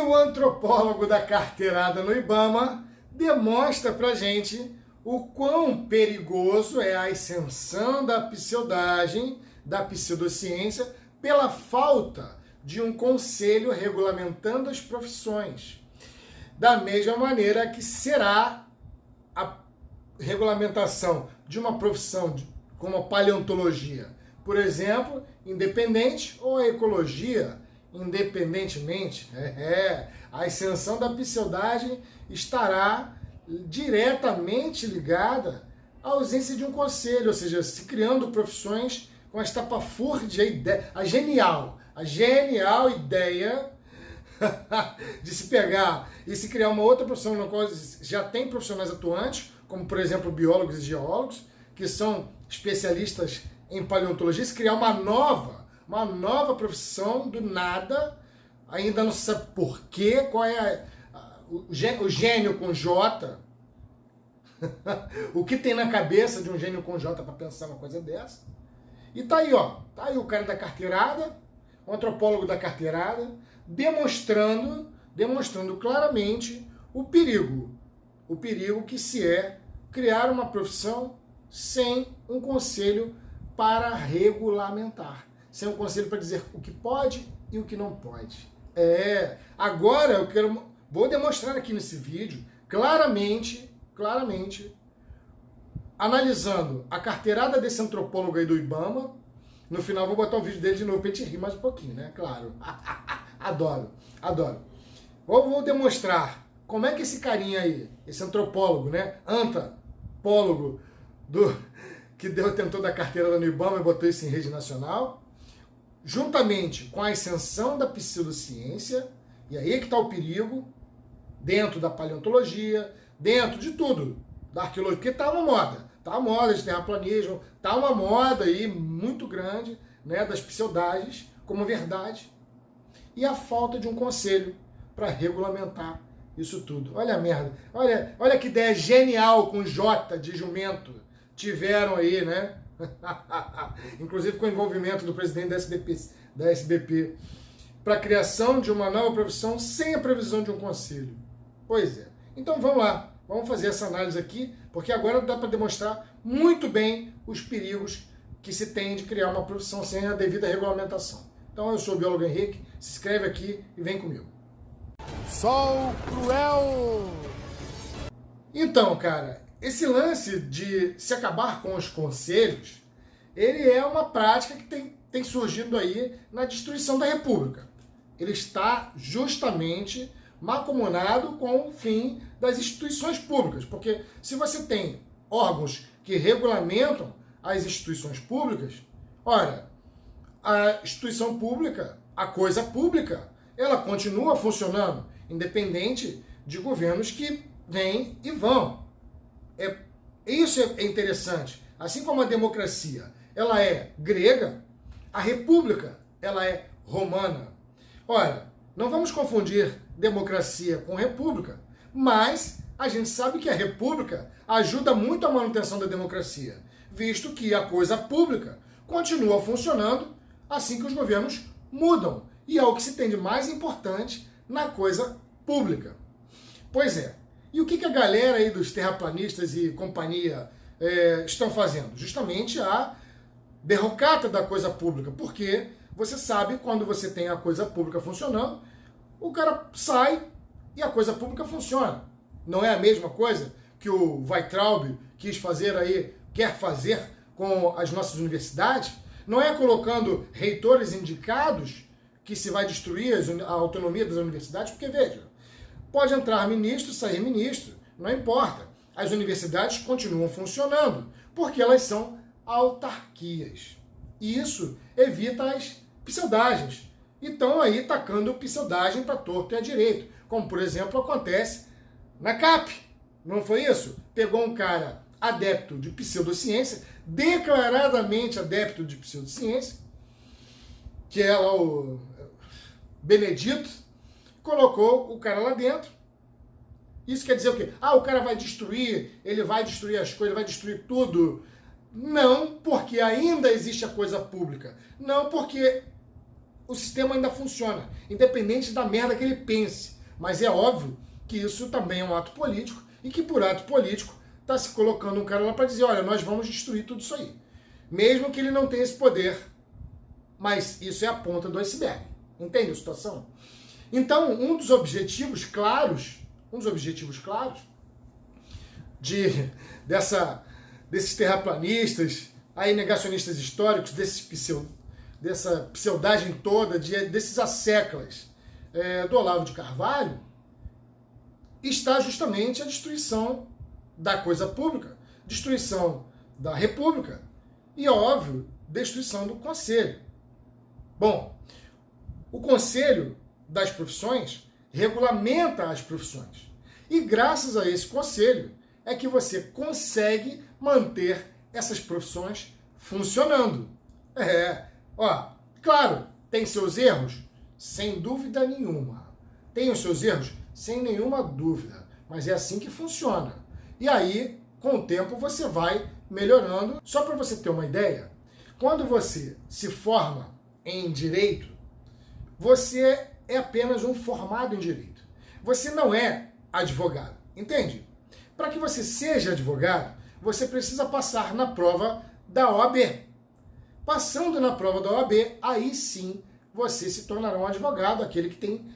o antropólogo da carteirada no IBAMA demonstra pra gente o quão perigoso é a ascensão da pseudagem, da pseudociência, pela falta de um conselho regulamentando as profissões. Da mesma maneira que será a regulamentação de uma profissão como a paleontologia, por exemplo, independente, ou a ecologia, independentemente. A ascensão da pseudagem estará diretamente ligada à ausência de um conselho, ou seja, se criando profissões com a estapafúrdia, a genial ideia de se pegar e se criar uma outra profissão na qual já tem profissionais atuantes, como por exemplo biólogos e geólogos, que são especialistas em paleontologia, se criar uma nova profissão do nada, ainda não se sabe porquê, qual é o gênio com J, o que tem na cabeça de um gênio com J para pensar uma coisa dessa. E tá aí, ó, tá aí o cara da carteirada, o antropólogo da carteirada, demonstrando claramente o perigo que se é criar uma profissão sem um conselho para regulamentar, sem um conselho para dizer o que pode e o que não pode. Agora vou demonstrar aqui nesse vídeo claramente, analisando a carteirada desse antropólogo aí do IBAMA. No final vou botar o vídeo dele de novo pra gente rir mais um pouquinho, né? Claro. Adoro. Vou demonstrar como é que esse carinha aí, esse antropólogo, né? Antropólogo que tentou dar carteirada no IBAMA e botou isso em rede nacional, juntamente com a ascensão da pseudociência, e aí é que está o perigo, dentro da paleontologia, dentro de tudo, da arqueologia, porque tá uma moda de terraplanismo, tá uma moda aí muito grande, né, das pseudagens como verdade, e a falta de um conselho para regulamentar isso tudo. Olha a merda, olha que ideia genial com J de jumento tiveram aí, né? Inclusive com o envolvimento do presidente da SBP, para a criação de uma nova profissão sem a previsão de um conselho. Pois é. Então vamos lá, vamos fazer essa análise aqui, porque agora dá para demonstrar muito bem os perigos que se tem de criar uma profissão sem a devida regulamentação. Então eu sou o biólogo Henrique, se inscreve aqui e vem comigo. Sol cruel! Então, cara, esse lance de se acabar com os conselhos, ele é uma prática que tem surgido aí na destruição da República. Ele está justamente mancomunado com o fim das instituições públicas, porque se você tem órgãos que regulamentam as instituições públicas, olha, a instituição pública, a coisa pública, ela continua funcionando, independente de governos que vêm e vão. Isso é interessante. Assim como a democracia ela é grega, a república ela é romana. Olha, não vamos confundir democracia com república, mas a gente sabe que a república ajuda muito a manutenção da democracia, visto que a coisa pública continua funcionando assim que os governos mudam, e é o que se tem de mais importante na coisa pública. Pois é. E o que a galera aí dos terraplanistas e companhia estão fazendo? Justamente a derrocata da coisa pública, porque você sabe, quando você tem a coisa pública funcionando, o cara sai e a coisa pública funciona. Não é a mesma coisa que o Weintraub quer fazer com as nossas universidades? Não é colocando reitores indicados que se vai destruir a autonomia das universidades? Porque, veja, pode entrar ministro, sair ministro, não importa. As universidades continuam funcionando, porque elas são autarquias. E isso evita as pseudagens. E estão aí tacando pseudagem para torto e a direito, como, por exemplo, acontece na CAP. Não foi isso? Pegou um cara adepto de pseudociência, declaradamente adepto de pseudociência, que é lá o Benedito, colocou o cara lá dentro. Isso quer dizer o quê? O cara vai destruir, ele vai destruir as coisas, ele vai destruir tudo. Não, porque ainda existe a coisa pública. Não, porque o sistema ainda funciona, independente da merda que ele pense. Mas é óbvio que isso também é um ato político e que por ato político está se colocando um cara lá para dizer, olha, nós vamos destruir tudo isso aí. Mesmo que ele não tenha esse poder, mas isso é a ponta do iceberg. Entende a situação? Então, um dos objetivos claros desses terraplanistas, aí negacionistas históricos, dessa pseudagem toda, desses asseclas do Olavo de Carvalho, está justamente a destruição da coisa pública, destruição da República e, óbvio, destruição do Conselho. Bom, o Conselho das Profissões regulamenta as profissões. E graças a esse Conselho é que você consegue manter essas profissões funcionando. Claro, tem seus erros? Sem dúvida nenhuma. Tem os seus erros? Sem nenhuma dúvida. Mas é assim que funciona. E aí, com o tempo, você vai melhorando. Só para você ter uma ideia, quando você se forma em Direito, você é apenas um formado em Direito. Você não é advogado, entende? Para que você seja advogado, você precisa passar na prova da OAB. Passando na prova da OAB, aí sim você se tornará um advogado, aquele que tem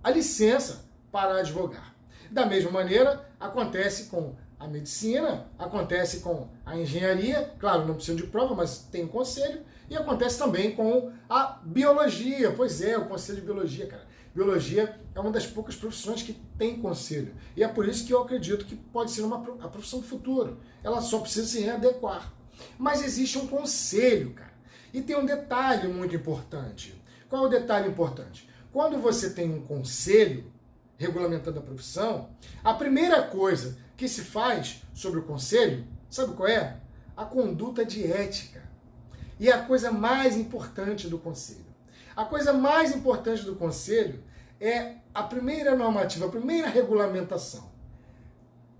a licença para advogar. Da mesma maneira, acontece com a medicina, acontece com a engenharia, claro, não precisa de prova, mas tem um conselho, e acontece também com a biologia. Pois é, o conselho de biologia, cara. Biologia é uma das poucas profissões que tem conselho. E é por isso que eu acredito que pode ser a profissão do futuro. Ela só precisa se readequar. Mas existe um conselho, cara. E tem um detalhe muito importante. Qual é o detalhe importante? Quando você tem um conselho regulamentando a profissão, a primeira coisa que se faz sobre o conselho, sabe qual é? A conduta de ética. E é a coisa mais importante do conselho. A coisa mais importante do conselho é a primeira normativa, a primeira regulamentação.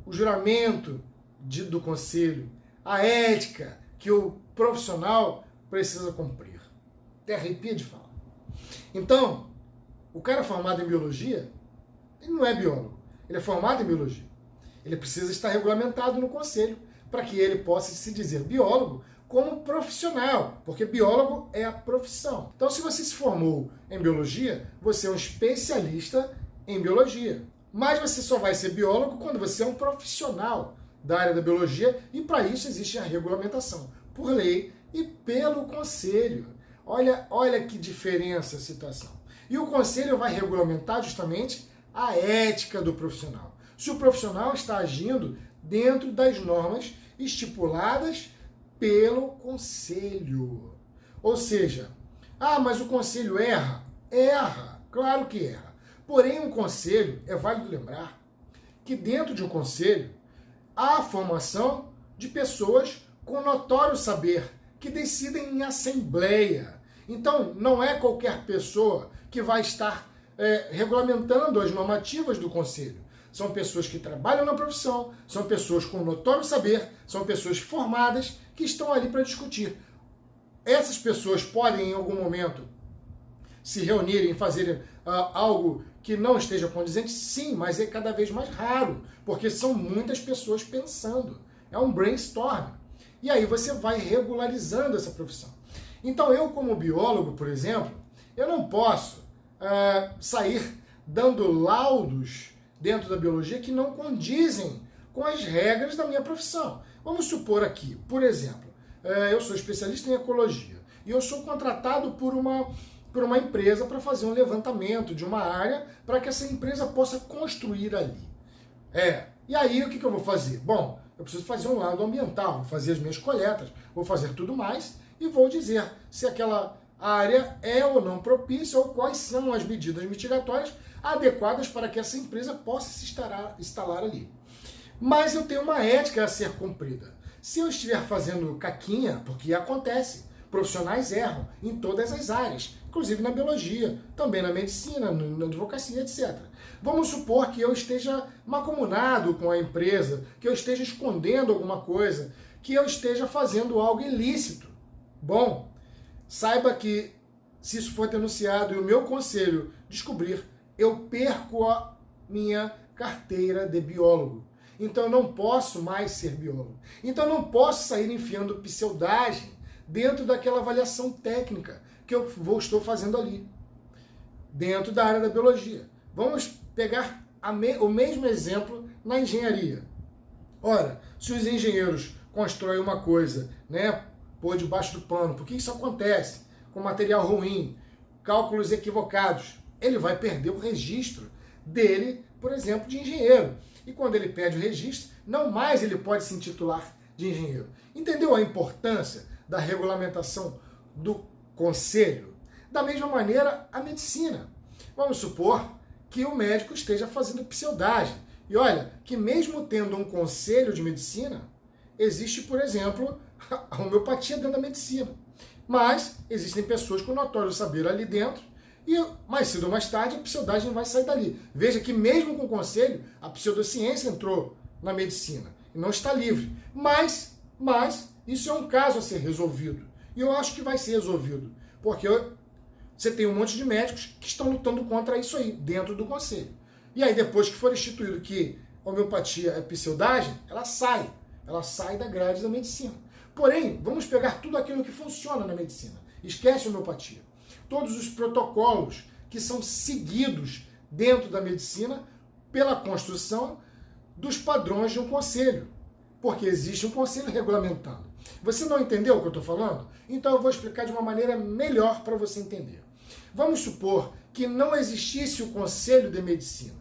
O juramento do conselho, a ética que o profissional precisa cumprir. Até arrepia de falar. Então, o cara formado em biologia, ele não é biólogo, ele é formado em biologia. Ele precisa estar regulamentado no conselho para que ele possa se dizer biólogo como profissional, porque biólogo é a profissão. Então, se você se formou em biologia, você é um especialista em biologia. Mas você só vai ser biólogo quando você é um profissional da área da biologia, e para isso existe a regulamentação, por lei e pelo conselho. Olha que diferença a situação. E o conselho vai regulamentar justamente a ética do profissional. Se o profissional está agindo dentro das normas estipuladas pelo conselho. Ou seja, mas o conselho erra? Erra, claro que erra. Porém, um conselho, é válido lembrar, que dentro de um conselho há a formação de pessoas com notório saber, que decidem em assembleia. Então, não é qualquer pessoa que vai estar regulamentando as normativas do conselho. São pessoas que trabalham na profissão, são pessoas com notório saber, são pessoas formadas que estão ali para discutir. Essas pessoas podem, em algum momento, se reunirem e fazerem algo que não esteja condizente? Sim, mas é cada vez mais raro, porque são muitas pessoas pensando. É um brainstorm. E aí você vai regularizando essa profissão. Então eu, como biólogo, por exemplo, eu não posso sair dando laudos dentro da biologia que não condizem com as regras da minha profissão. Vamos supor aqui, por exemplo, eu sou especialista em ecologia e eu sou contratado por uma empresa para fazer um levantamento de uma área para que essa empresa possa construir ali. E aí o que eu vou fazer? Bom, eu preciso fazer um laudo ambiental, vou fazer as minhas coletas, vou fazer tudo mais e vou dizer se aquela área é ou não propícia ou quais são as medidas mitigatórias adequadas para que essa empresa possa se instalar ali. Mas eu tenho uma ética a ser cumprida. Se eu estiver fazendo caquinha, porque acontece, profissionais erram em todas as áreas, inclusive na biologia, também na medicina, na advocacia, etc. Vamos supor que eu esteja mancomunado com a empresa, que eu esteja escondendo alguma coisa, que eu esteja fazendo algo ilícito. Bom, saiba que se isso for denunciado e o meu conselho descobrir, eu perco a minha carteira de biólogo. Então eu não posso mais ser biólogo. Então eu não posso sair enfiando pseudagem dentro daquela avaliação técnica que eu estou fazendo ali, dentro da área da biologia. Vamos pegar o mesmo exemplo na engenharia. Ora, se os engenheiros constroem uma coisa, né, por debaixo do pano, por que isso acontece? Com material ruim, cálculos equivocados, ele vai perder o registro dele, por exemplo, de engenheiro. E quando ele perde o registro, não mais ele pode se intitular de engenheiro. Entendeu a importância da regulamentação do conselho? Da mesma maneira, a medicina. Vamos supor que o médico esteja fazendo pseudagem. E olha, que mesmo tendo um conselho de medicina, existe, por exemplo, a homeopatia dentro da medicina. Mas existem pessoas com notório saber ali dentro e mais cedo ou mais tarde a pseudagem vai sair dali. Veja que mesmo com o conselho, a pseudociência entrou na medicina e não está livre. Mas isso é um caso a ser resolvido. E eu acho que vai ser resolvido. Porque você tem um monte de médicos que estão lutando contra isso aí, dentro do conselho. E aí depois que for instituído que a homeopatia é pseudagem, ela sai da grade da medicina. Porém, vamos pegar tudo aquilo que funciona na medicina. Esquece a homeopatia. Todos os protocolos que são seguidos dentro da medicina pela construção dos padrões de um conselho. Porque existe um conselho regulamentando. Você não entendeu o que eu estou falando? Então eu vou explicar de uma maneira melhor para você entender. Vamos supor que não existisse o conselho de medicina.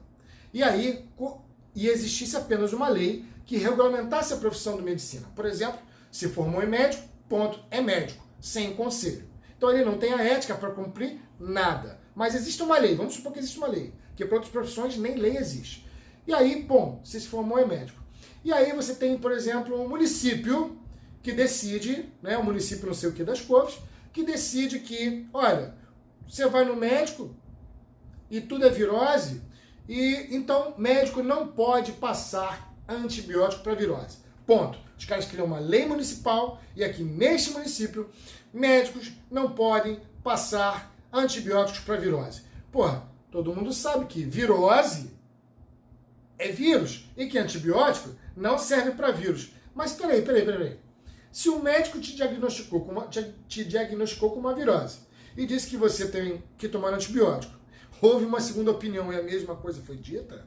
E existisse apenas uma lei que regulamentasse a profissão de medicina. Por exemplo, se formou em médico, ponto, é médico, sem conselho. Então ele não tem a ética para cumprir nada. Mas existe uma lei, vamos supor que existe uma lei, que para outras profissões nem lei existe. E aí, bom, se formou em médico. E aí você tem, por exemplo, um município que decide, né, o município não sei o que das Couves, que decide que, olha, você vai no médico e tudo é virose, e então médico não pode passar antibiótico para virose. Ponto. Os caras criam uma lei municipal e aqui neste município, médicos não podem passar antibióticos para virose. Porra, todo mundo sabe que virose é vírus e que antibiótico não serve para vírus. Mas peraí. Se o médico te diagnosticou com uma virose e disse que você tem que tomar antibiótico, houve uma segunda opinião e a mesma coisa foi dita,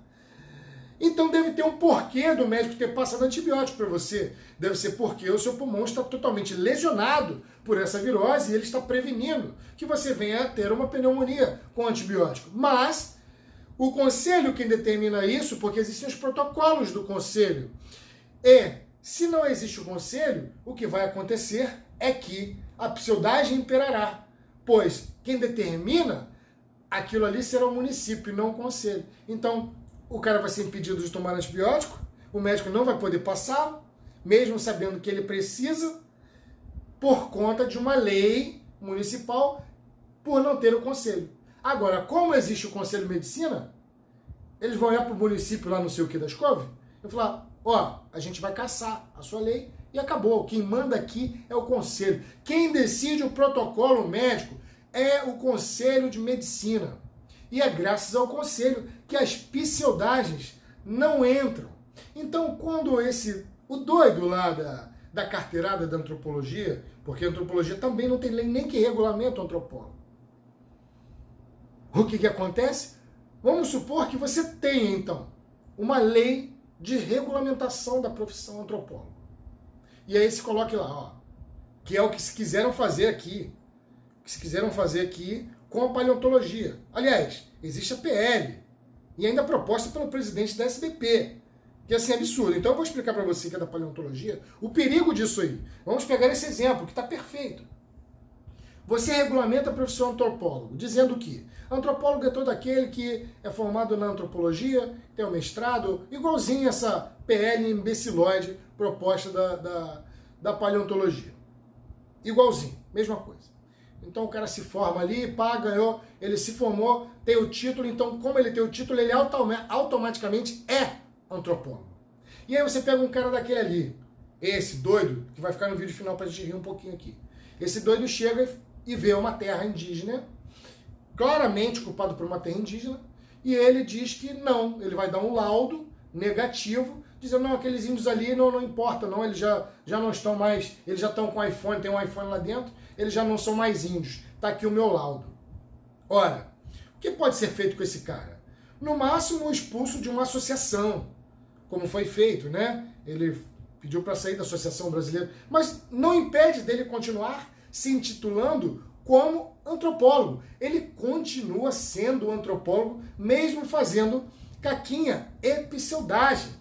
então deve ter um porquê do médico ter passado antibiótico para você. Deve ser porque o seu pulmão está totalmente lesionado por essa virose e ele está prevenindo que você venha a ter uma pneumonia com antibiótico. Mas o conselho quem determina isso, porque existem os protocolos do conselho. Se não existe o conselho, o que vai acontecer é que a pseudagem imperará, pois quem determina aquilo ali será o município e não o conselho. Então, o cara vai ser impedido de tomar antibiótico, o médico não vai poder passar, mesmo sabendo que ele precisa, por conta de uma lei municipal, por não ter o conselho. Agora, como existe o conselho de medicina, eles vão olhar para o município lá não sei o que das Couves e falar, a gente vai caçar a sua lei e acabou. Quem manda aqui é o conselho. Quem decide o protocolo médico é o conselho de medicina. E é graças ao conselho que as pseudagens não entram. Então, quando o doido lá da carteirada da antropologia, porque a antropologia também não tem lei nem que regulamenta o antropólogo. O que acontece? Vamos supor que você tenha, então, uma lei de regulamentação da profissão antropólogo. E aí se coloque lá, que é o que se quiseram fazer aqui. O que se quiseram fazer aqui com a paleontologia. Aliás, existe a PL, e ainda proposta pelo presidente da SBP, que é assim absurdo. Então eu vou explicar para você que é da paleontologia o perigo disso aí. Vamos pegar esse exemplo, que está perfeito. Você regulamenta a profissão antropólogo, dizendo que antropólogo é todo aquele que é formado na antropologia, tem um mestrado, igualzinho essa PL imbecilóide proposta da paleontologia. Igualzinho, mesma coisa. Então o cara se forma ali, ganhou, ele se formou, tem o título, então como ele tem o título, ele automaticamente é antropólogo. E aí você pega um cara daquele ali, esse doido, que vai ficar no vídeo final pra gente rir um pouquinho aqui. Esse doido chega e vê uma terra indígena, claramente culpado por uma terra indígena, E ele diz que não, ele vai dar um laudo negativo, dizendo, não, aqueles índios ali não importa, não, eles já não estão mais, eles já estão com iPhone, tem um iPhone lá dentro, eles já não são mais índios, tá aqui o meu laudo. Ora, o que pode ser feito com esse cara? No máximo, expulso de uma associação, como foi feito, né? Ele pediu para sair da Associação Brasileira, mas não impede dele continuar se intitulando como antropólogo. Ele continua sendo antropólogo, mesmo fazendo caquinha e pseudagem.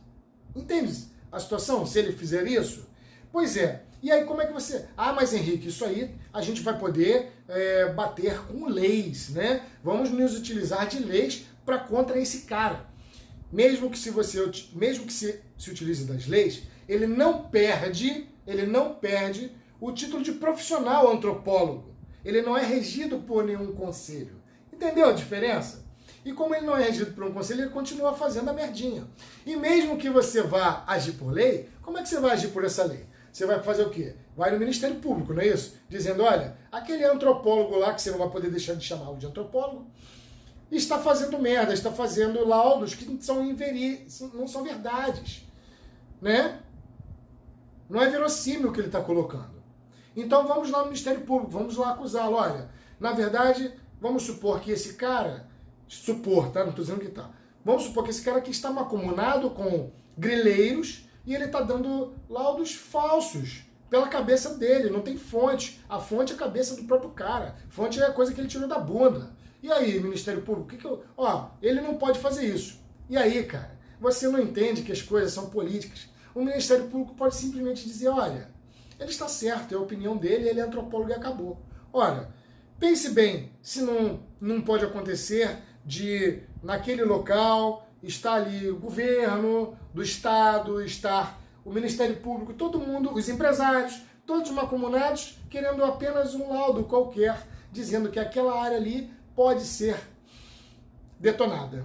Entende a situação, se ele fizer isso? Pois é. E aí como é que você... Ah, mas Henrique, isso aí a gente vai poder bater com leis, né? Vamos nos utilizar de leis para contra esse cara. Mesmo que se utilize das leis, ele não perde o título de profissional antropólogo. Ele não é regido por nenhum conselho. Entendeu a diferença? E como ele não é regido por um conselho, ele continua fazendo a merdinha. E mesmo que você vá agir por lei, como é que você vai agir por essa lei? Você vai fazer o quê? Vai no Ministério Público, não é isso? Dizendo, olha, aquele antropólogo lá, que você não vai poder deixar de chamá-lo de antropólogo, está fazendo merda, está fazendo laudos que não são verdades, né? Não é verossímil o que ele está colocando. Então vamos lá no Ministério Público, vamos lá acusá-lo. Olha, na verdade, vamos supor que esse cara, tá? Não estou dizendo que tá. Vamos supor que esse cara aqui está mancomunado com grileiros e ele está dando laudos falsos pela cabeça dele, não tem fonte. A fonte é a cabeça do próprio cara. Fonte é a coisa que ele tirou da bunda. E aí, Ministério Público, ele não pode fazer isso. E aí, cara, você não entende que as coisas são políticas. O Ministério Público pode simplesmente dizer, olha, ele está certo, é a opinião dele, ele é antropólogo e acabou. Olha, pense bem, se não pode acontecer de, naquele local, estar ali o governo do estado, estar o Ministério Público, todo mundo, os empresários, todos mancomunados, querendo apenas um laudo qualquer, dizendo que aquela área ali pode ser detonada.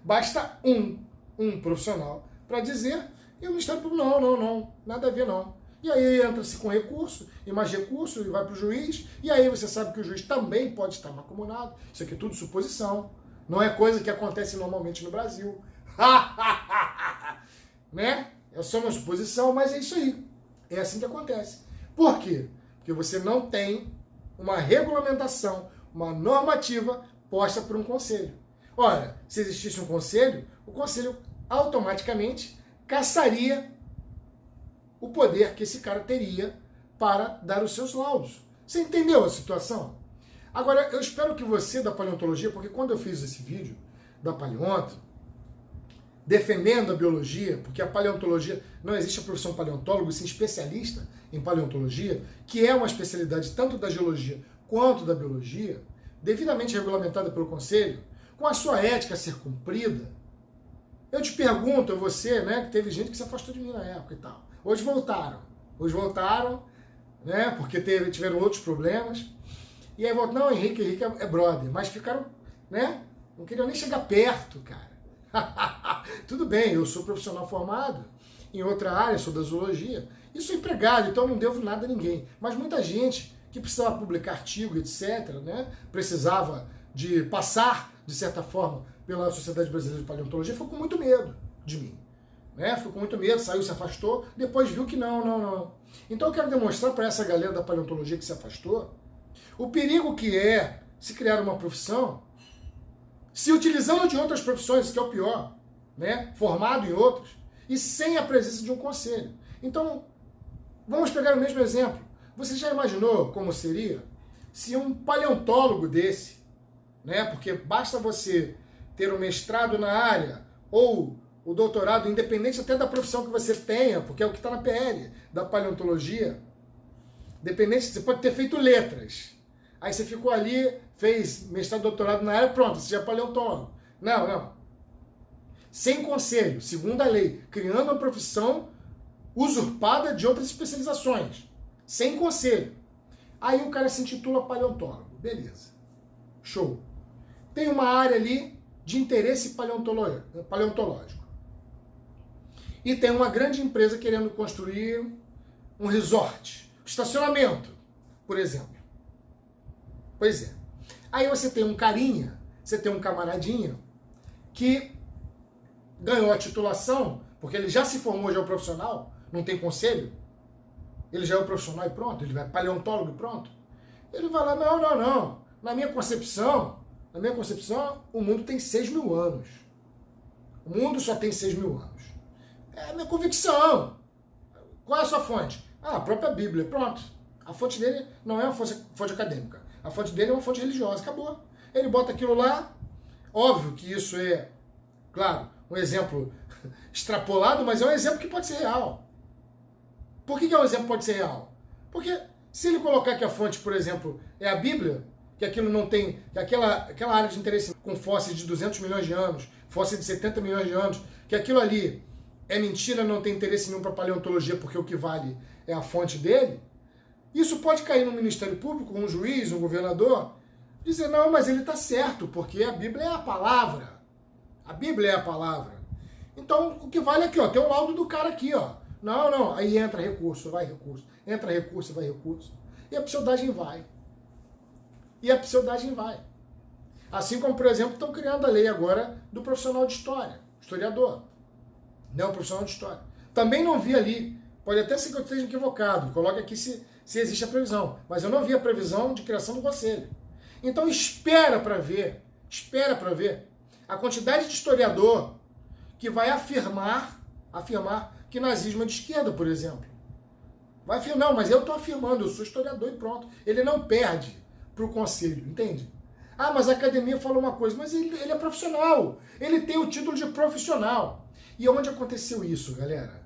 Basta um profissional para dizer, e o Ministério Público, não, nada a ver não. E aí entra-se com recurso, e mais recurso, e vai para o juiz, e aí você sabe que o juiz também pode estar mancomunado. Isso aqui é tudo suposição. Não é coisa que acontece normalmente no Brasil. Né? É só uma suposição, mas é isso aí. É assim que acontece. Por quê? Porque você não tem uma regulamentação, uma normativa posta por um conselho. Ora, se existisse um conselho, o conselho automaticamente caçaria o poder que esse cara teria para dar os seus laudos. Você entendeu a situação? Agora, eu espero que você da paleontologia, porque quando eu fiz esse vídeo da paleonto, defendendo a biologia, porque a paleontologia, não existe a profissão paleontólogo, sim especialista em paleontologia, que é uma especialidade tanto da geologia quanto da biologia, devidamente regulamentada pelo Conselho, com a sua ética a ser cumprida. Eu te pergunto, você, né, que teve gente que se afastou de mim na época e tal. Hoje voltaram, né, porque tiveram outros problemas. E aí voltam, não, Henrique é brother, mas ficaram, né, não queriam nem chegar perto, cara. Tudo bem, eu sou profissional formado em outra área, sou da zoologia, e sou empregado, então não devo nada a ninguém. Mas muita gente que precisava publicar artigo, etc., né, precisava de passar, de certa forma, pela Sociedade Brasileira de Paleontologia, ficou com muito medo de mim. Né? Ficou com muito medo, saiu, se afastou, depois viu que não. Então eu quero demonstrar para essa galera da paleontologia que se afastou o perigo que é se criar uma profissão se utilizando de outras profissões, que é o pior, né? Formado em outros, e sem a presença de um conselho. Então, vamos pegar o mesmo exemplo. Você já imaginou como seria se um paleontólogo desse, né? Porque basta você ter um mestrado na área, ou o doutorado, independente até da profissão que você tenha, porque é o que está na PL, da paleontologia, independente, você pode ter feito letras. Aí você ficou ali, fez mestrado, doutorado na área, pronto, você já é paleontólogo. Não. Sem conselho, segundo a lei, criando uma profissão usurpada de outras especializações. Sem conselho. Aí o cara se intitula paleontólogo. Beleza. Show. Tem uma área ali de interesse paleontológico. E tem uma grande empresa querendo construir um resort, estacionamento, por exemplo. Pois é. Aí você tem um carinha você tem um camaradinha que ganhou a titulação, porque ele já se formou, já é um profissional, não tem conselho, ele já é um profissional e pronto, ele vai paleontólogo e pronto. Ele vai lá, não. Na minha concepção, o mundo tem 6.000 anos. O mundo só tem 6.000 anos. É a minha convicção. Qual é a sua fonte? Ah, a própria Bíblia, pronto. A fonte dele não é uma fonte acadêmica. A fonte dele é uma fonte religiosa, acabou. Ele bota aquilo lá, óbvio que isso é, claro, um exemplo extrapolado, mas é um exemplo que pode ser real. Por que é um exemplo que pode ser real? Porque se ele colocar que a fonte, por exemplo, é a Bíblia, que aquilo não tem, que aquela área de interesse com fósseis de 200 milhões de anos, fósseis de 70 milhões de anos, que aquilo ali é mentira, não tem interesse nenhum para paleontologia, porque o que vale é a fonte dele, isso pode cair no Ministério Público, um juiz, um governador, dizer, não, mas ele está certo, porque a Bíblia é a palavra. A Bíblia é a palavra. Então, o que vale é aqui, ó, tem o laudo do cara aqui, ó. Não, aí entra recurso, vai recurso. Entra recurso, vai recurso. E a pseudagem vai. Assim como, por exemplo, estão criando a lei agora do profissional de história, historiador. Não, profissional de história. Também não vi ali, pode até ser que eu esteja equivocado, coloque aqui se existe a previsão, mas eu não vi a previsão de criação do conselho. Então espera para ver a quantidade de historiador que vai afirmar que nazismo é de esquerda, por exemplo. Vai afirmar, não, mas eu estou afirmando, eu sou historiador e pronto. Ele não perde para o conselho, entende? Ah, mas a academia falou uma coisa, mas ele é profissional, ele tem o título de profissional. E onde aconteceu isso, galera?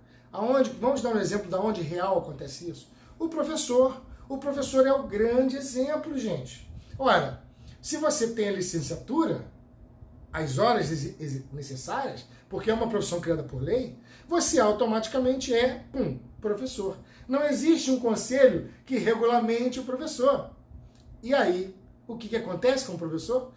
Vamos dar um exemplo de onde real acontece isso? O professor é o grande exemplo, gente. Ora, se você tem a licenciatura, as horas necessárias, porque é uma profissão criada por lei, você automaticamente é professor. Não existe um conselho que regulamente o professor. E aí, o que acontece com o professor?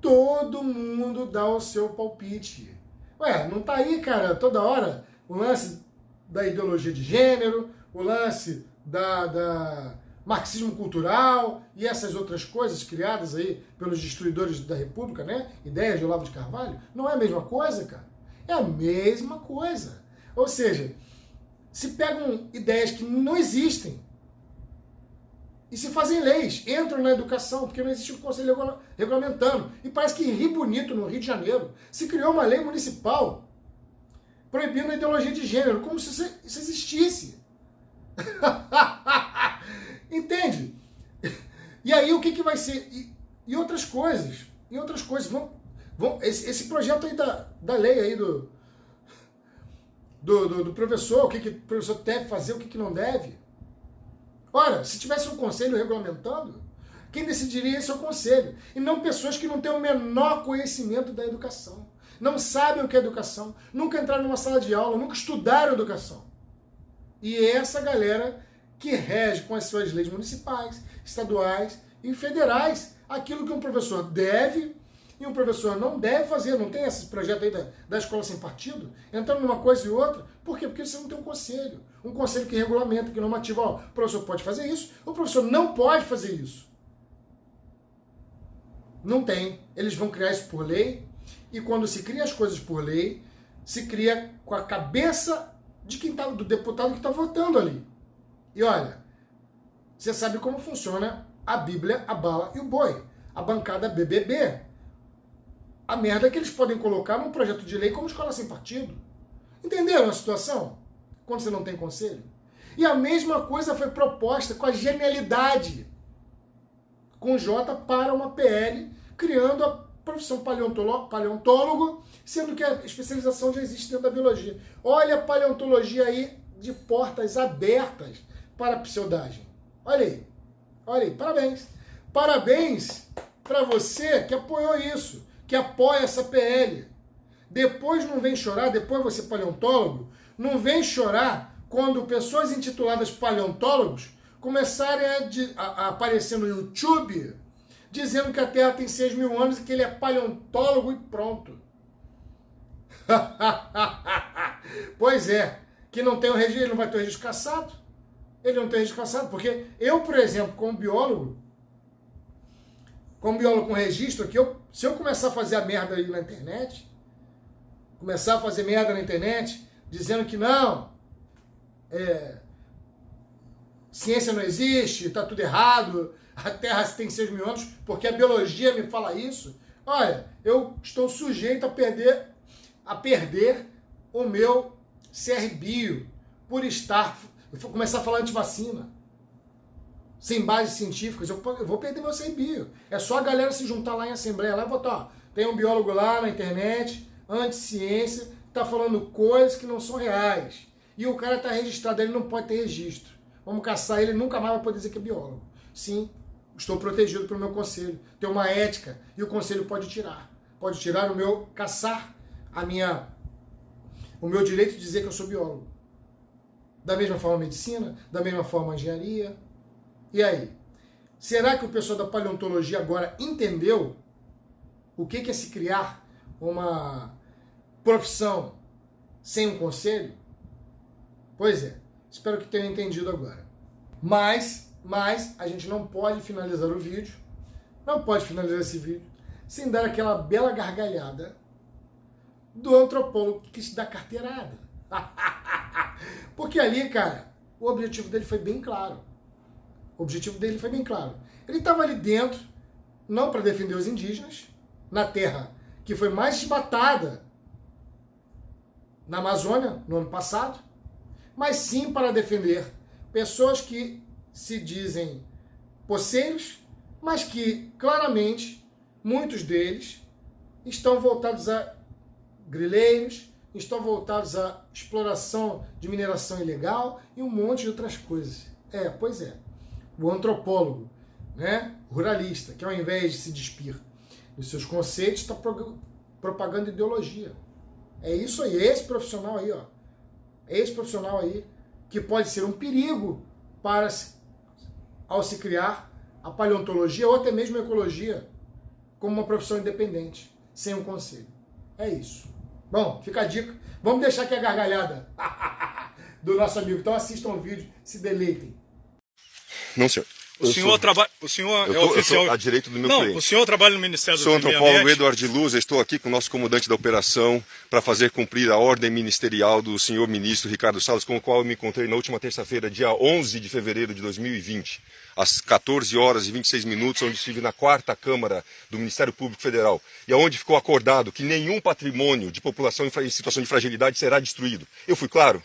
Todo mundo dá o seu palpite. Ué, não tá aí, cara, toda hora o lance da ideologia de gênero, o lance da marxismo cultural e essas outras coisas criadas aí pelos destruidores da República, né? Ideias de Olavo de Carvalho. Não é a mesma coisa, cara? É a mesma coisa. Ou seja, se pegam ideias que não existem e se fazem leis, entram na educação, porque não existe um conselho regulamentando. E parece que em Rio Bonito, no Rio de Janeiro, se criou uma lei municipal proibindo a ideologia de gênero, como se isso existisse. Entende? E aí o que vai ser? E outras coisas. Esse projeto aí da lei aí do professor, o que o professor deve fazer, o que não deve. Ora, se tivesse um conselho regulamentando, quem decidiria isso é o conselho. E não pessoas que não têm o menor conhecimento da educação. Não sabem o que é educação, nunca entraram numa sala de aula, nunca estudaram educação. E é essa galera que rege com as suas leis municipais, estaduais e federais aquilo que um professor deve e um professor não deve fazer. Não tem esse projeto aí da escola sem partido, entrando numa coisa e outra. Por quê? Porque você não tem um conselho que regulamenta, que normativa. Ó, o professor pode fazer isso, o professor não pode fazer isso. Não tem. Eles vão criar isso por lei, e quando se cria as coisas por lei, se cria com a cabeça de do deputado que está votando ali. E olha, você sabe como funciona a Bíblia, a bala e o boi. A bancada BBB. A merda que eles podem colocar num projeto de lei como escola sem partido. Entenderam a situação? Quando você não tem conselho? E a mesma coisa foi proposta com a genialidade com J para uma PL, criando a profissão paleontólogo, sendo que a especialização já existe dentro da biologia. Olha a paleontologia aí de portas abertas para a pseudagem. Olha aí, parabéns. Parabéns para você que apoiou isso, que apoia essa PL. Depois não vem chorar, depois você paleontólogo, não vem chorar quando pessoas intituladas paleontólogos começarem a aparecer no YouTube dizendo que a Terra tem 6.000 anos e que ele é paleontólogo e pronto. Pois é, que não tem o registro, ele não vai ter o registro cassado. Ele não tem registro cassado, porque eu, por exemplo, como biólogo, como biólogo com registro, que se eu começar a fazer a merda aí na internet, dizendo que não, ciência não existe, tá tudo errado, a Terra tem 6 mil anos, porque a biologia me fala isso, olha, eu estou sujeito a perder o meu CR Bio por começar a falar antivacina. Sem bases científicas, eu vou perder meu CR Bio. É só a galera se juntar lá em assembleia, lá e botar, ó, tem um biólogo lá na internet, anti-ciência, tá falando coisas que não são reais. E o cara tá registrado, ele não pode ter registro. Vamos caçar ele, nunca mais vai poder dizer que é biólogo. Sim, estou protegido pelo meu conselho. Tem uma ética e o conselho pode tirar. Pode tirar o meu direito de dizer que eu sou biólogo. Da mesma forma a medicina, da mesma forma a engenharia. E aí? Será que o pessoal da paleontologia agora entendeu o que é se criar uma profissão sem um conselho? Pois é, espero que tenham entendido agora. Mas a gente não pode finalizar o vídeo, não pode finalizar esse vídeo sem dar aquela bela gargalhada do antropólogo que quis dar carteirada. Porque ali, cara, o objetivo dele foi bem claro. Ele estava ali dentro, não para defender os indígenas, na terra que foi mais desmatada na Amazônia no ano passado, mas sim para defender pessoas que se dizem poceiros, mas que claramente muitos deles estão voltados a grileiros, estão voltados à exploração de mineração ilegal e um monte de outras coisas. Pois é. O antropólogo, né, ruralista, que ao invés de se despir dos seus conceitos, está propagando ideologia. É isso aí, é esse profissional aí, ó. É esse profissional aí que pode ser um perigo ao se criar a paleontologia ou até mesmo a ecologia como uma profissão independente, sem um conselho. É isso. Bom, fica a dica. Vamos deixar aqui a gargalhada do nosso amigo. Então assistam o vídeo, se deleitem. Não, senhor. O senhor é oficial. Eu tô à direito do meu não, cliente. O senhor trabalha no Ministério do Sou o Meio antropólogo Ambiente. Eduardo Luz, estou aqui com o nosso comandante da operação para fazer cumprir a ordem ministerial do senhor ministro Ricardo Salles, com o qual eu me encontrei na última terça-feira, dia 11 de fevereiro de 2020, às 14 horas e 26 minutos, onde estive na 4ª Câmara do Ministério Público Federal, e onde ficou acordado que nenhum patrimônio de população em situação de fragilidade será destruído. Eu fui claro?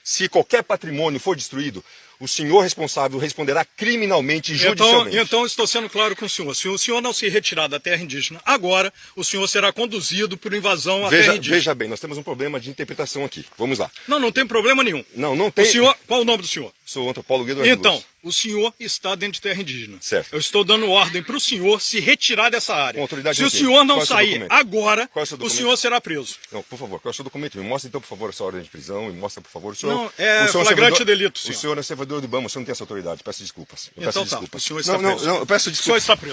Se qualquer patrimônio for destruído, o senhor responsável responderá criminalmente e judicialmente. Então estou sendo claro com o senhor. Se o senhor não se retirar da terra indígena agora, o senhor será conduzido por invasão à terra indígena. Veja bem, nós temos um problema de interpretação aqui. Vamos lá. Não tem problema nenhum. Não tem. Qual o nome do senhor? Sou o antropólogo Eduardo Luz. Então, o senhor está dentro de terra indígena. Certo. Eu estou dando ordem para o senhor se retirar dessa área. Se o de senhor não sair agora, o senhor será preso. Não, por favor, qual é o seu documento? Me mostra então, por favor, essa ordem de prisão. Me mostra, por favor, o senhor. Não, é flagrante delito, senhor. O senhor é servidor do IBAMA, o senhor não tem essa autoridade. Peço desculpas. Então tá, o senhor está preso. Não, eu peço desculpas. O senhor está preso.